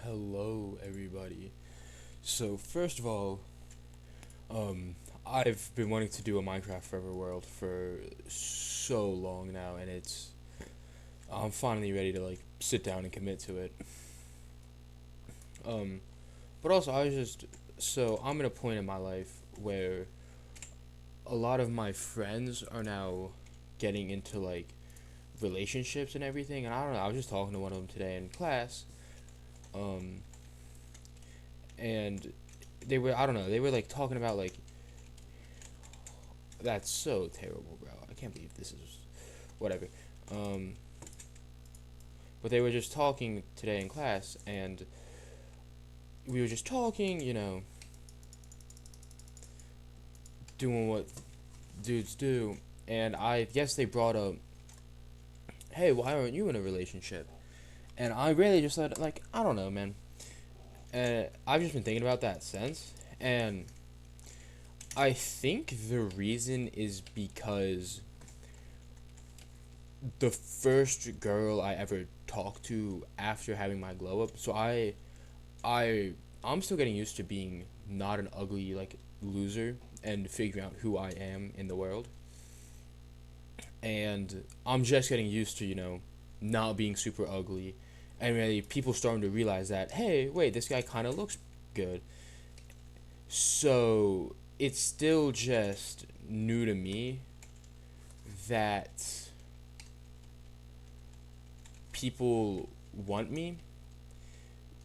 Hello, everybody. So, first of all, um, I've been wanting to do a Minecraft Forever world for so long now, and I'm finally ready to like sit down and commit to it. Um, but also, I'm at a point in my life where a lot of my friends are now getting into like relationships and everything, and I don't know. I was just talking to one of them today in class, um, and I don't know, they were like talking about like that's so terrible, bro. I can't believe this is whatever. Um, but they were just talking today in class, and we were just talking, doing what dudes do. And I guess they brought up, hey, why aren't you in a relationship? And I really just said, like, I don't know, man. And I've just been thinking about that since. And I think the reason is because the first girl I ever talked to after having my glow up. I I'm still getting used to being not an ugly like loser and figuring out who I am in the world. And I'm just getting used to, not being super ugly and really people starting to realize that, hey, wait, this guy kind of looks good. So, it's still just new to me that people want me.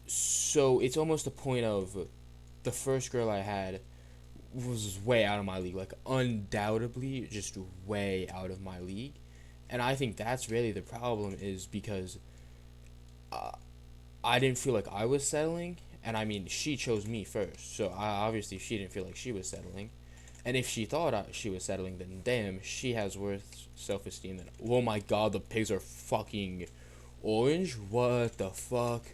So, it's almost the point of the first girl I had was way out of my league, like undoubtedly just way out of my league. And I think that's really the problem is because uh, I didn't feel like I was settling, and I mean she chose me first, so obviously she didn't feel like she was settling. And if she thought she was settling, then damn, she has worth self esteem. Then oh my god, the pigs are fucking orange. What the fuck?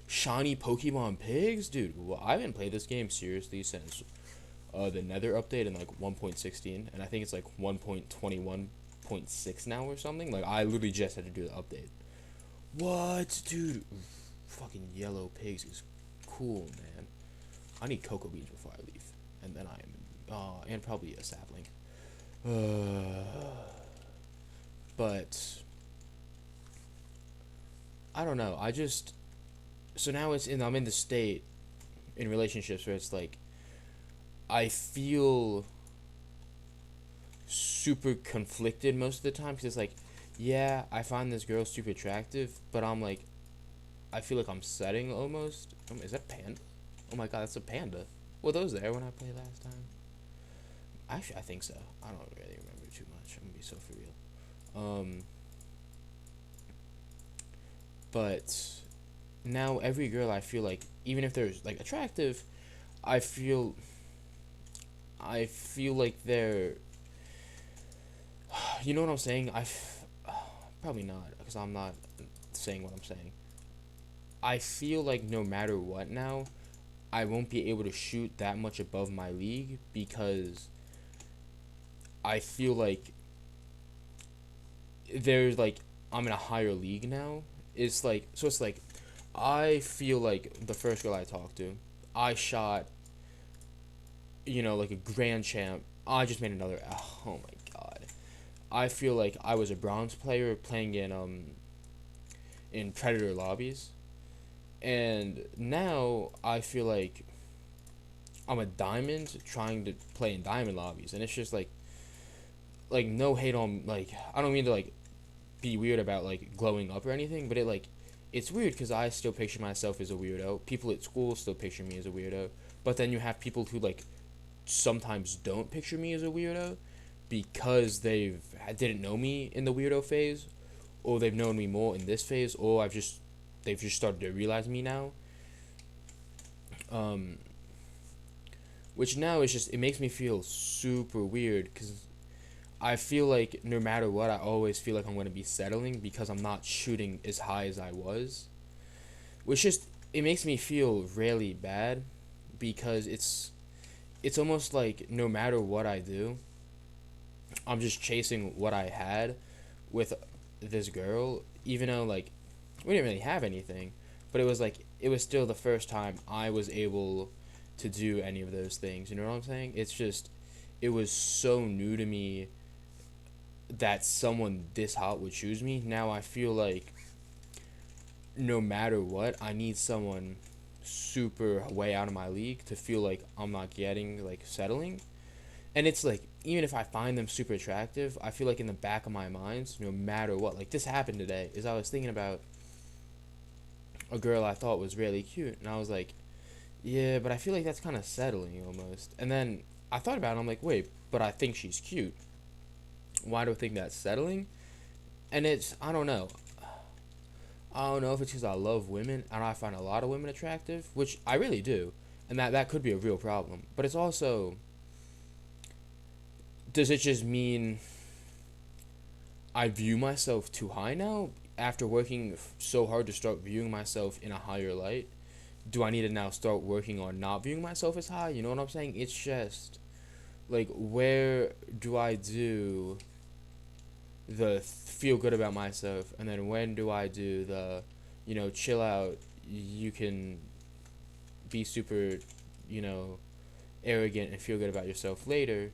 Shiny Pokemon pigs, dude. Well, I haven't played this game seriously since the Nether update in like 1.16, and I think it's like 1.21.6 now or something. Like I literally just had to do the update. What, dude? Fucking yellow pigs is cool, man. I need cocoa beans before I leave, and then I am, and probably a sapling. But I don't know. So now I'm in the state in relationships where it's like I feel super conflicted most of the time because it's like, yeah, I find this girl super attractive, but I'm like, I feel like I'm setting almost. Is that panda? Oh my god, that's a panda. Were those there when I played last time? Actually, I think so. I don't really remember too much. I'm gonna be so for real. But now every girl I feel like, even if they're like attractive, I feel, I feel like they're, you know what I'm saying? Probably not because I'm not saying what I'm saying. I feel like no matter what now, I won't be able to shoot that much above my league because I feel like there's like I'm in a higher league now. It's like I feel like the first girl I talked to, I shot, like a grand champ. I just made another. Oh my god. I feel like I was a bronze player playing in Predator lobbies, and now I feel like I'm a diamond trying to play in diamond lobbies, and it's just like no hate on like I don't mean to like be weird about like glowing up or anything, but it's weird because I still picture myself as a weirdo. People at school still picture me as a weirdo, but then you have people who like sometimes don't picture me as a weirdo because didn't know me in the weirdo phase, or they've known me more in this phase, or they've just started to realize me now. Um, which now is just it makes me feel super weird because I feel like no matter what, I always feel like I'm going to be settling because I'm not shooting as high as I was. Which just it makes me feel really bad because it's almost like no matter what I do, I'm just chasing what I had with this girl, even though like we didn't really have anything, but it was like it was still the first time I was able to do any of those things. You know what I'm saying? It's just it was so new to me that someone this hot would choose me. Now I feel like no matter what, I need someone super way out of my league to feel like I'm not getting like settling. And it's like even if I find them super attractive, I feel like in the back of my mind, no matter what, like this happened today, is I was thinking about a girl I thought was really cute, and I was like, yeah, but I feel like that's kind of settling almost. And then I thought about it, I'm like, wait, but I think she's cute. Why do I think that's settling? And it's I don't know. I don't know if it's because I love women and I find a lot of women attractive, which I really do, and that could be a real problem. But it's also, does it just mean I view myself too high now after working so hard to start viewing myself in a higher light? Do I need to now start working on not viewing myself as high? You know what I'm saying? It's just like where do I do the feel good about myself, and then when do I do the, chill out, you can be super, you know, arrogant and feel good about yourself later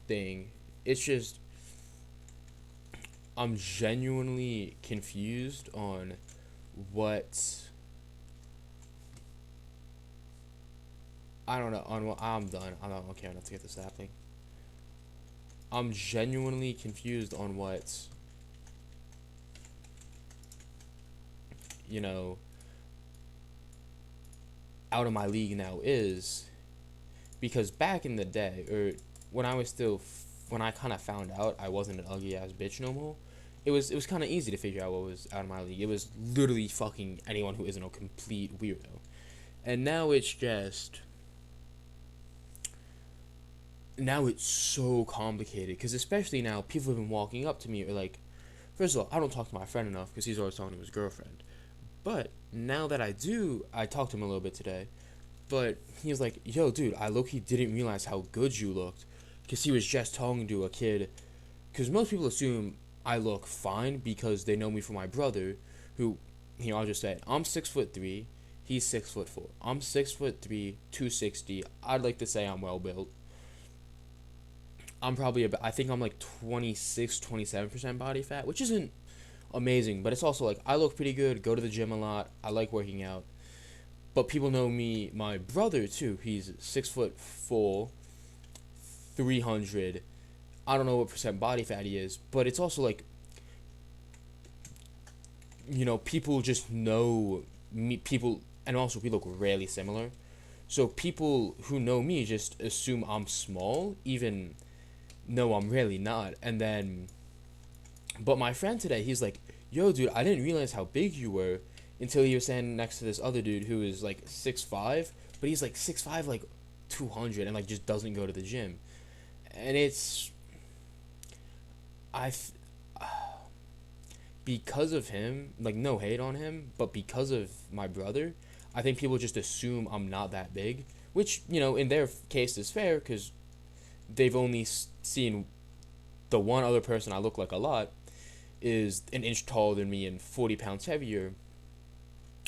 thing. It's just I'm genuinely confused on what I don't know on what I'm done. I don't care enough to get this happening. I'm genuinely confused on what you know out of my league now is, because back in the day, or when I was still when I kind of found out I wasn't an ugly ass bitch no more, it was kind of easy to figure out what was out of my league. It was literally fucking anyone who isn't a complete weirdo. And now it's so complicated, because especially now people have been walking up to me or like, first of all, I don't talk to my friend enough because he's always talking to his girlfriend. But now that I do, I talked to him a little bit today. But he was like, yo, dude, I low-key didn't realize how good you looked. Because he was just talking to a kid. Because most people assume I look fine because they know me from my brother, who, I'll just say, I'm 6'3", he's 6'4". I'm 6'3", 260. I'd like to say I'm well built. I'm probably about, I think I'm like 26, 27% body fat, which isn't amazing, but it's also like I look pretty good, go to the gym a lot, I like working out. But people know me, my brother too. He's 6'4", 300. I don't know what percent body fat he is, but it's also like, people just know me. People, and also we look really similar. So people who know me just assume I'm small, even though I'm really not. And then, but my friend today, he's like, yo, dude, I didn't realize how big you were until he was standing next to this other dude who is like 6'5", but he's like 6'5", like 200, and like just doesn't go to the gym. And it's I because of him, like no hate on him, but because of my brother, I think people just assume I'm not that big, which in their case is fair because they've only seen the one other person I look like a lot is an inch taller than me and 40 pounds heavier.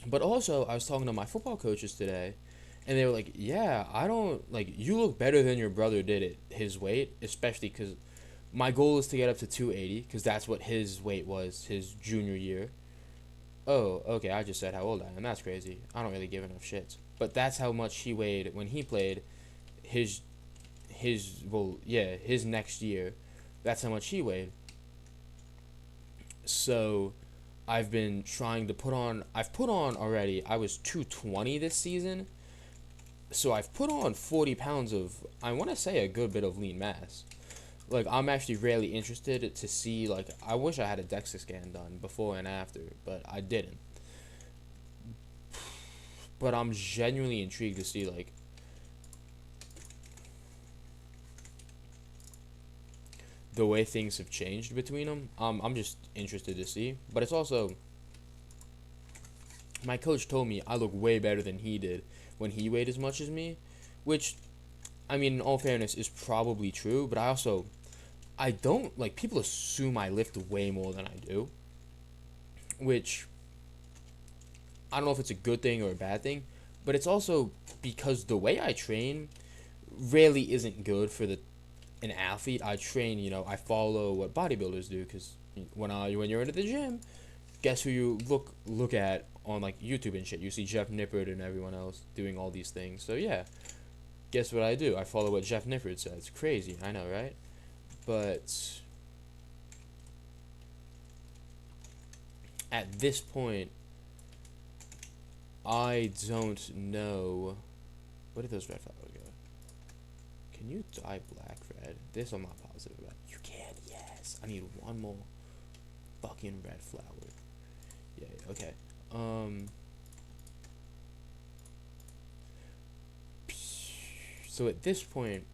But also, I was talking to my football coaches today, and they were like, yeah, I don't, like, you look better than your brother did at his weight, especially because my goal is to get up to 280, because that's what his weight was his junior year. Oh, okay, I just said how old I am. That's crazy. I don't really give enough shits. But that's how much he weighed when he played his, his next year. That's how much he weighed. So I've been trying to I've put on already, I was 220 this season. So I've put on 40 pounds of, I want to say, a good bit of lean mass. Like, I'm actually really interested to see, like, I wish I had a DEXA scan done before and after, but I didn't. But I'm genuinely intrigued to see, like, the way things have changed between them. I'm just interested to see. But it's also, my coach told me I look way better than he did when he weighed as much as me, which, I mean, in all fairness, is probably true, but I don't, like, people assume I lift way more than I do, which I don't know if it's a good thing or a bad thing, but it's also because the way I train really isn't good for the an athlete. I train, I follow what bodybuilders do because when you're into the gym, guess who you look at on like YouTube and shit. You see Jeff Nippard and everyone else doing all these things. So yeah, guess what I do? I follow what Jeff Nippard says. Crazy, I know, right? But at this point, I don't know. Where did those red flowers go? Can you dye black red? This I'm not positive about. You can, yes. I need one more fucking red flower. Yeah, okay. Um. So at this point,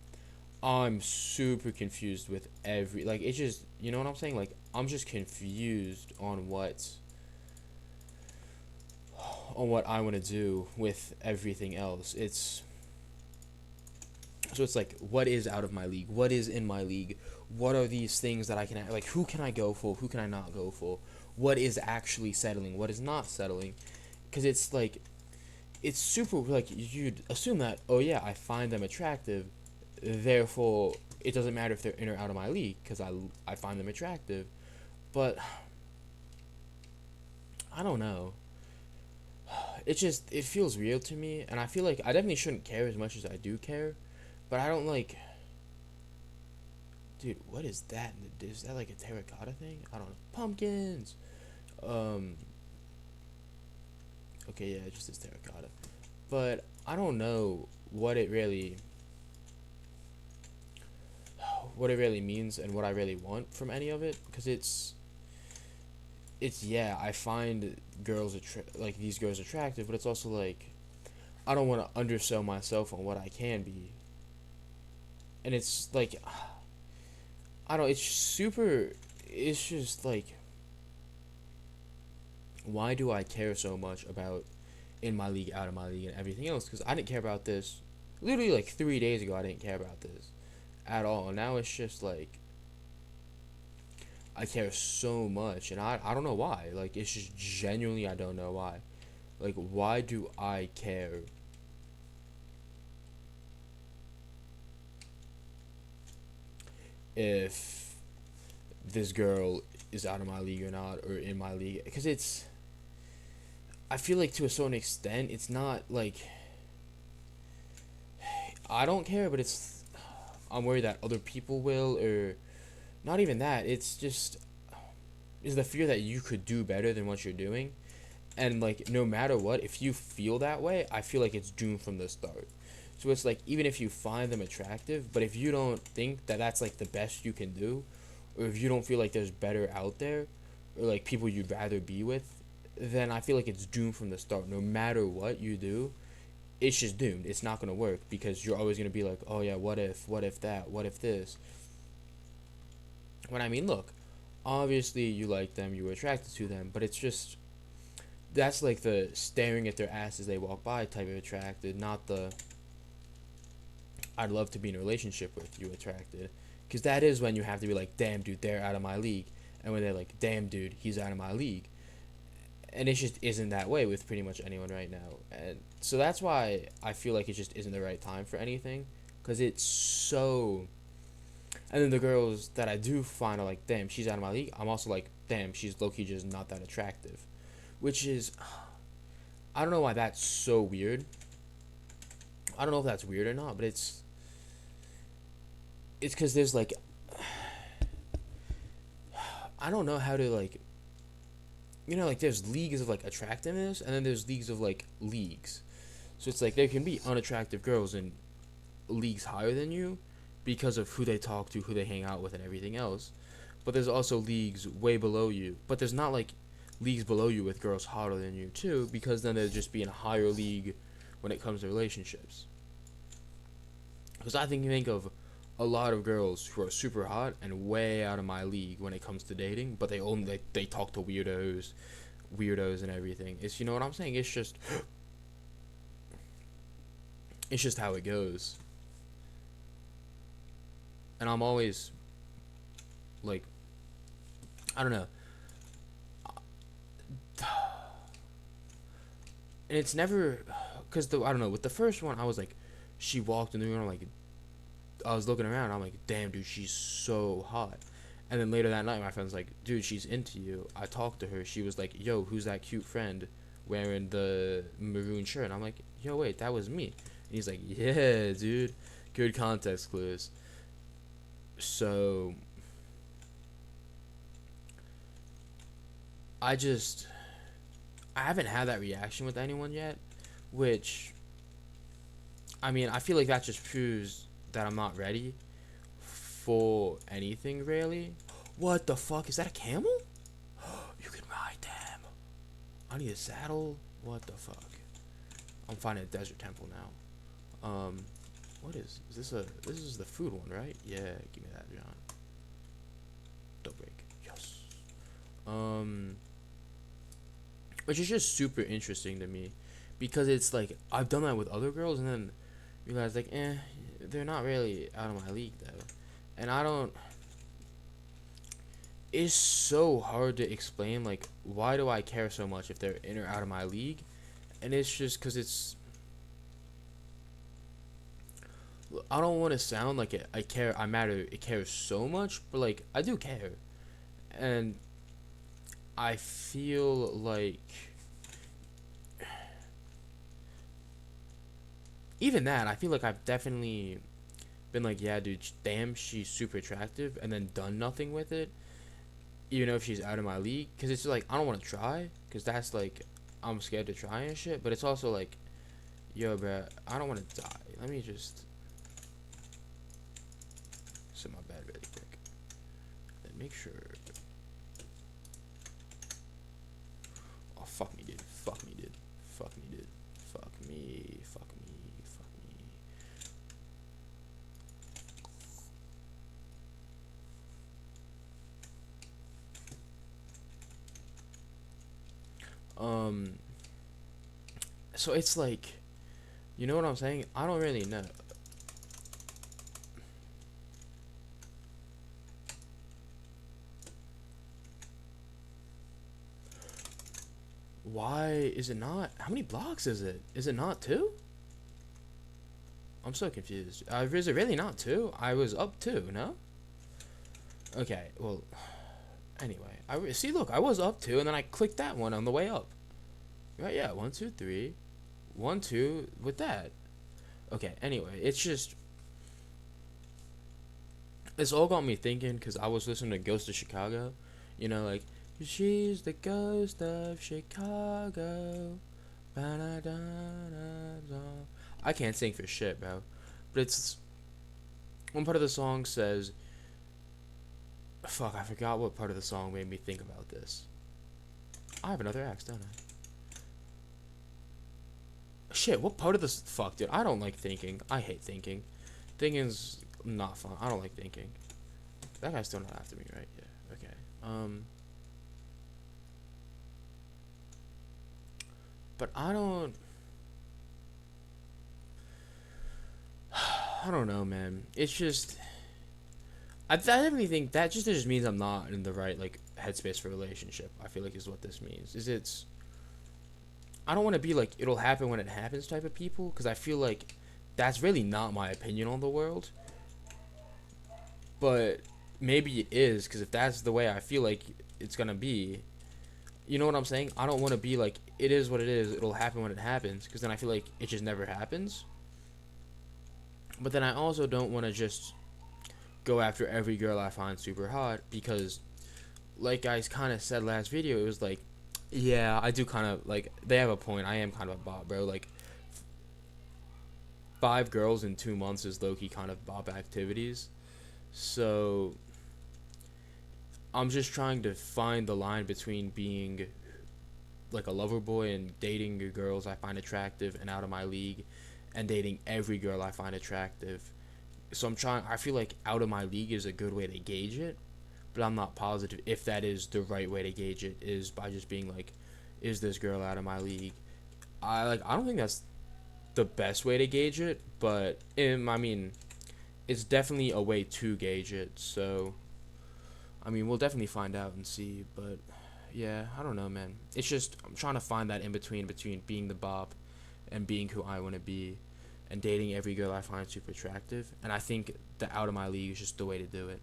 I'm super confused with like it's just you know what I'm saying? Like I'm just confused on what I want to do with everything else. It's like what is out of my league? What is in my league? What are these things that I can like who can I go for? Who can I not go for? What is actually settling? What is not settling? Cuz it's like it's super like you'd assume that oh yeah, I find them attractive. Therefore, it doesn't matter if they're in or out of my league cuz I find them attractive. But I don't know. It feels real to me and I feel like I definitely shouldn't care as much as I do care, but I don't like dude, what is that? Is that like a terracotta thing? I don't know. Pumpkins. Um okay, yeah, it just is terracotta. But I don't know what it really means and what I really want from any of it because it's yeah, I find like these girls attractive, but it's also like I don't want to undersell myself on what I can be. And it's like I don't it's just like why do I care so much about in my league, out of my league and everything else cuz I didn't care about this literally like 3 days ago. I didn't care about this at all. And now it's just like I care so much and I don't know why. Like it's just genuinely I don't know why. Like why do I care if this girl is out of my league or not or in my league because it's I feel like to a certain extent it's not like I don't care but it's I'm worried that other people will or not even that it's just is the fear that you could do better than what you're doing and like no matter what if you feel that way I feel like it's doomed from the start. So it's like even if you find them attractive but if you don't think that that's like the best you can do or if you don't feel like there's better out there or like people you'd rather be with then I feel like it's doomed from the start. No matter what you do it's just doomed. It's not going to work because you're always going to be like oh yeah what if that what if this when I mean look obviously you like them you were attracted to them but it's just that's like the staring at their ass as they walk by type of attracted, not the I'd love to be in a relationship with you attracted. Because that is when you have to be like, damn, dude, they're out of my league. And when they're like, damn, dude, he's out of my league. And it just isn't that way with pretty much anyone right now. And so that's why I feel like it just isn't the right time for anything. Because it's so. And then the girls that I do find are like, damn, she's out of my league. I'm also like, damn, she's low key just not that attractive. Which is. I don't know why that's so weird. I don't know if that's weird or not, but it's because there's like I don't know how to like like there's leagues of like attractiveness and then there's leagues of like leagues. So it's like there can be unattractive girls in leagues higher than you because of who they talk to, who they hang out with and everything else. But there's also leagues way below you. But there's not like leagues below you with girls hotter than you too because then there'd just be in a higher league when it comes to relationships. Because I think of a lot of girls who are super hot and way out of my league when it comes to dating, but they talk to weirdos and everything. It's you know what I'm saying. It's just how it goes. And I'm always like, I don't know. and it's never, cause I don't know, with the first one I was like, she walked in the room, I'm like, I was looking around, I'm like, damn dude, she's so hot. And then later that night my friend's like, dude, she's into you. I talked to her, she was like, yo, who's that cute friend wearing the maroon shirt? And I'm like, yo, wait, that was me. And he's like, yeah, dude, good context clues. So I just, I haven't had that reaction with anyone yet, which, I mean, I feel like that just proves that I'm not ready for anything really. What the fuck? Is that a camel? You can ride them. I need a saddle. What the fuck? I'm finding a desert temple now. What is this a? This is the food one, right? Yeah, give me that, John. Don't break. Yes. Um, which is just super interesting to me, because it's like I've done that with other girls, and then realize like, they're not really out of my league though, and I don't. It's so hard to explain like why do I care so much if they're in or out of my league, and it's just because it's. I don't want to sound like I care. I matter. It cares so much, but like I do care, and I feel like even that. I feel like I've definitely been like, yeah, dude, damn, she's super attractive, and then done nothing with it, even though if she's out of my league, because it's like I don't want to try, because that's like I'm scared to try and shit. But it's also like, yo, bro, I don't want to die. Let me just sit my bed really quick and make sure. Oh fuck me, dude. Fuck me, dude. Fuck me, dude. Fuck me. Fuck me. Fuck me. Um. So it's like, you know what I'm saying? I don't really know. Why is it not? How many blocks is it? Is it not two? I'm so confused. Is it really not two? I was up two, no? Okay, well, anyway. See, look, I was up two, and then I clicked that one on the way up. Right, yeah, one, two, three. One, two, with that. Okay, anyway, it's just. It's all got me thinking, because I was listening to Ghost of Chicago. You know, like, she's the ghost of Chicago. Ba-da-da-da-da. I can't sing for shit, bro. But it's. One part of the song says. Fuck, I forgot what part of the song made me think about this. I have another axe, don't I? Shit, what part of this? Fuck, dude. I don't like thinking. I hate thinking. Thinking's not fun. I don't like thinking. That guy's still not after me, right? Yeah. Okay. But I don't. I don't know, man. It's just. I definitely think that just means I'm not in the right like headspace for a relationship. I feel like is what this means. Is it's. I don't want to be like it'll happen when it happens type of people, because I feel like that's really not my opinion on the world. But maybe it is, because if that's the way I feel like it's gonna be, you know what I'm saying? I don't want to be like it is what it is. It'll happen when it happens, because then I feel like it just never happens. But then I also don't want to just go after every girl I find super hot, because like I kind of said last video, it was like, yeah, I do kind of like they have a point. I am kind of a bot, bro. Like 5 girls in 2 months is low key kind of bop activities. So I'm just trying to find the line between being like a lover boy and dating girls I find attractive and out of my league, and dating every girl I find attractive. So I'm trying. I feel like out of my league is a good way to gauge it, but I'm not positive if that is the right way to gauge it. Is by just being like, is this girl out of my league? I don't think that's the best way to gauge it, but I mean, it's definitely a way to gauge it. So, I mean, we'll definitely find out and see. But yeah, I don't know, man. It's just I'm trying to find that in between being the Bob and being who I want to be and dating every girl I find super attractive. And I think the out of my league is just the way to do it.